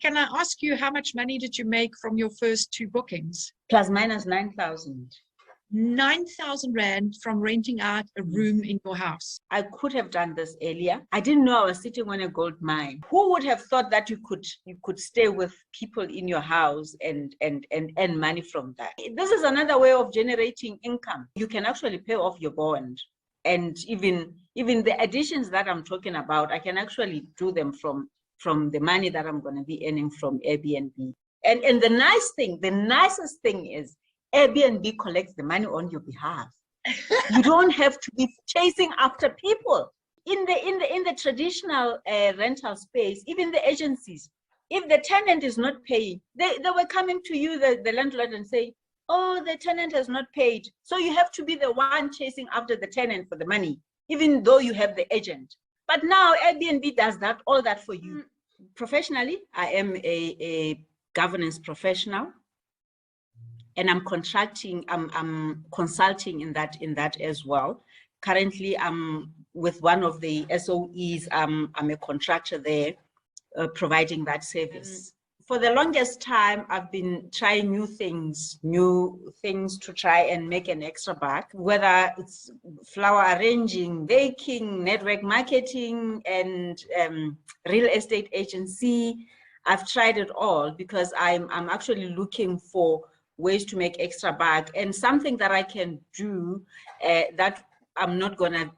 can I ask you, how much money did you make from your first 2 bookings? Plus minus 9,000. 9,000 Rand from renting out a room in your house. I could have done this earlier. I didn't know I was sitting on a gold mine. Who would have thought that you could stay with people in your house and earn money from that? This is another way of generating income. You can actually pay off your bond. And even the additions that I'm talking about, I can actually do them from the money that I'm going to be earning from Airbnb. And the nicest thing is Airbnb collects the money on your behalf. You don't have to be chasing after people. In the traditional rental space, even the agencies, if the tenant is not paying, they were coming to you, the landlord, and say, oh, the tenant has not paid. So you have to be the one chasing after the tenant for the money, even though you have the agent. But now Airbnb does all that for you. Professionally, I am a governance professional, and I'm consulting in that as well. Currently, I'm with one of the SOEs. I'm a contractor there, providing that service. For the longest time, I've been trying new things to try and make an extra buck, whether it's flower arranging, baking, network marketing, and real estate agency. I've tried it all because I'm actually looking for ways to make extra buck, and something that I can do that I'm not gonna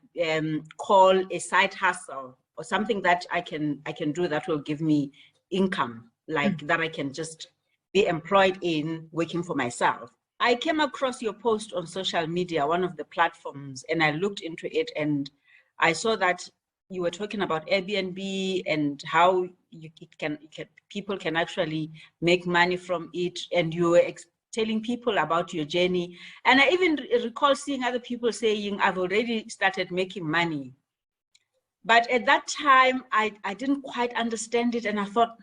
call a side hustle, or something that I can do that will give me income, like that I can just be employed in, working for myself. I came across your post on social media, one of the platforms, and I looked into it, and I saw that you were talking about Airbnb and how people can actually make money from it, and you were telling people about your journey. And I even recall seeing other people saying, I've already started making money. But at that time, I didn't quite understand it, and I thought,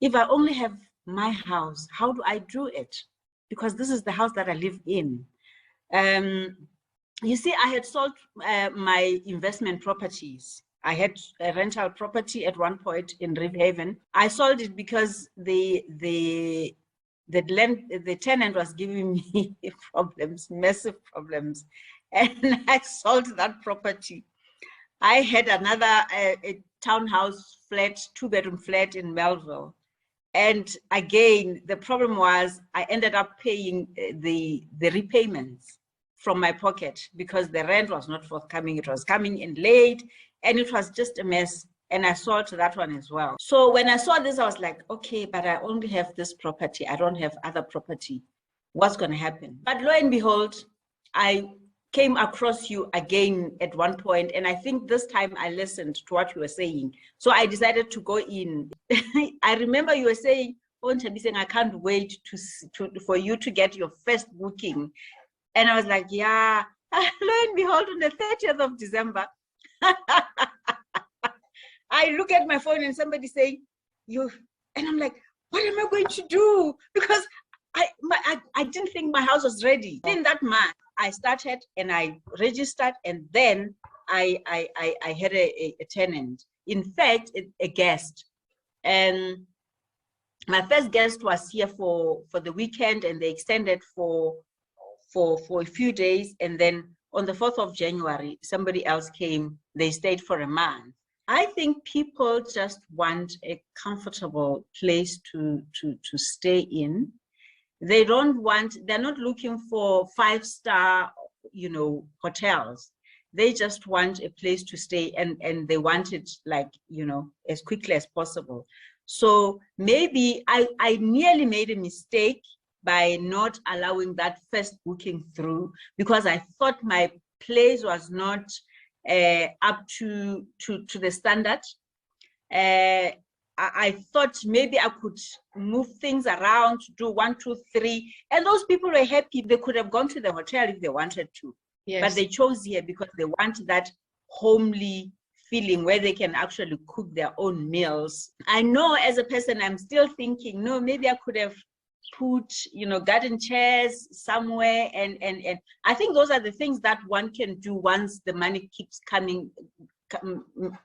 if I only have my house, how do I do it? Because this is the house that I live in. You see, I had sold my investment properties. I had a rental property at one point in Riverhaven. I sold it because the tenant was giving me problems, massive problems, and I sold that property. I had another a townhouse flat, 2-bedroom flat in Melville. And again, the problem was I ended up paying the repayments from my pocket because the rent was not forthcoming. It was coming in late, and it was just a mess. And I sold that one as well. So when I saw this, I was like, okay, but I only have this property. I don't have other property. What's going to happen? But lo and behold, I came across you again at one point, and I think this time I listened to what you were saying. So I decided to go in. I remember you were saying, oh, Nthabiseng, I can't wait for you to get your first booking. And I was like, yeah. Lo and behold, on the 30th of December, I look at my phone and somebody saying, and I'm like, what am I going to do? Because I didn't think my house was ready. In that month, I started and I registered, and then I had a tenant. In fact, a guest. And my first guest was here for the weekend, and they extended for a few days. And then on the 4th of January, somebody else came. They stayed for a month. I think people just want a comfortable place to stay in. They're not looking for 5-star, hotels. They just want a place to stay, and they want it like, as quickly as possible. So maybe I nearly made a mistake by not allowing that first booking through, because I thought my place was not up to the standard. I thought maybe I could move things around, do 1, 2, 3. And those people were happy. They could have gone to the hotel if they wanted to. Yes. But they chose here because they want that homely feeling where they can actually cook their own meals. I know as a person, I'm still thinking, no, maybe I could have put, garden chairs somewhere. And I think those are the things that one can do once the money keeps coming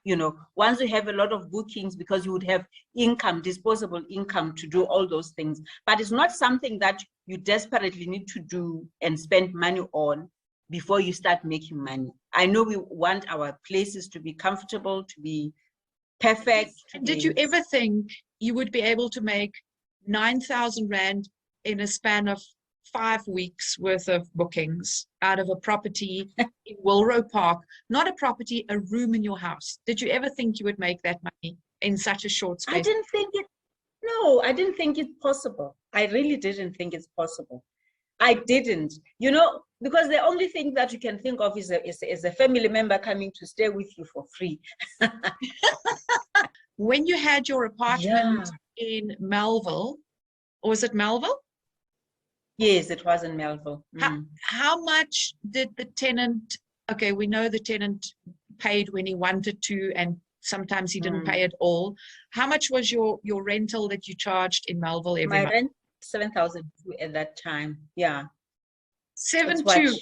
you know, once you have a lot of bookings, because you would have income, disposable income to do all those things. But it's not something that you desperately need to do and spend money on before you start making money. I know we want our places to be comfortable, to be perfect. Did you ever think you would be able to make 9,000 Rand in a span of 5 weeks worth of bookings out of a property in Wilrow Park? Not a property, a room in your house. Did you ever think you would make that money in such a short space? I didn't think it. No, I didn't think it's possible. I really didn't think it's possible. I didn't, you know, because the only thing that you can think of is a family member coming to stay with you for free. When you had your apartment in Melville, or was it Melville? Yes, it was in Melville. How much did the tenant, okay, we know the tenant paid when he wanted to, and sometimes he didn't pay at all. How much was your rental that you charged in Melville every month? My rent, 7,000 at that time. Yeah. 7,200.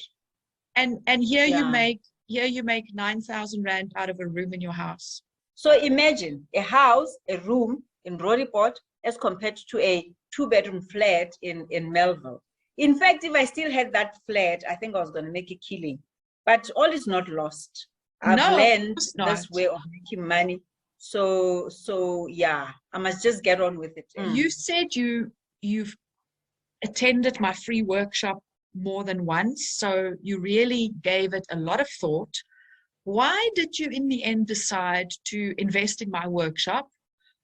And here you make 9,000 Rand out of a room in your house. So imagine a house, a room in Roodepoort as compared to a 2-bedroom flat in Melville. In fact, if I still had that flat, I think I was going to make a killing. But all is not lost. I've learned this way of making money. So yeah, I must just get on with it. You said you've attended my free workshop more than once, so you really gave it a lot of thought. Why did you in the end decide to invest in my workshop?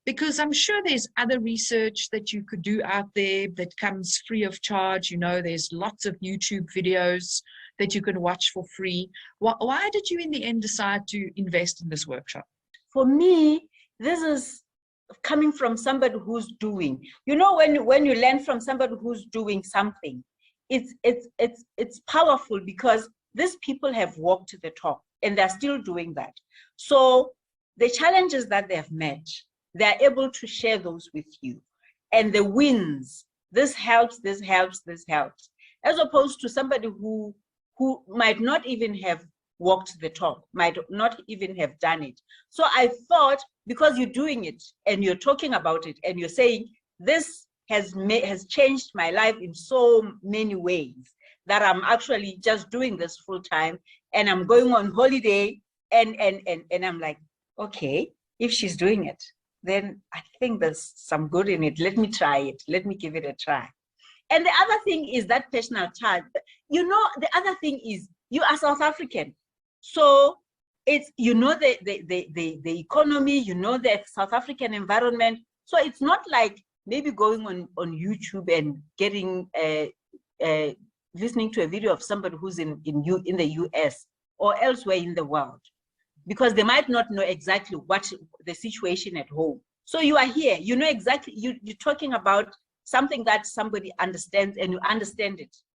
Because I'm sure there's other research that you could do out there that comes free of charge. You know, there's lots of YouTube videos that you can watch for free. Why did you in the end decide to invest in this workshop? For me, this is coming from somebody who's doing. You know, when you learn from somebody who's doing something, it's powerful, because these people have walked to the top and they're still doing that. So the challenges that they've met, they're able to share those with you. And the wins, this helps, this helps, this helps. As opposed to somebody who might not even have walked to the top, might not even have done it. So I thought, because you're doing it and you're talking about it and you're saying, this has changed my life in so many ways, that I'm actually just doing this full time, and I'm going on holiday, and I'm like, okay, if she's doing it, then I think there's some good in it. Let me try it. Let me give it a try. And the other thing is that personal touch. You know, the other thing is you are South African. So it's, you know, the economy, you know, the South African environment. So it's not like maybe going on YouTube and getting, listening to a video of somebody who's in the US or elsewhere in the world, because they might not know exactly what the situation at home. So you are here, you know exactly, you're talking about something that somebody understands, and you understand it.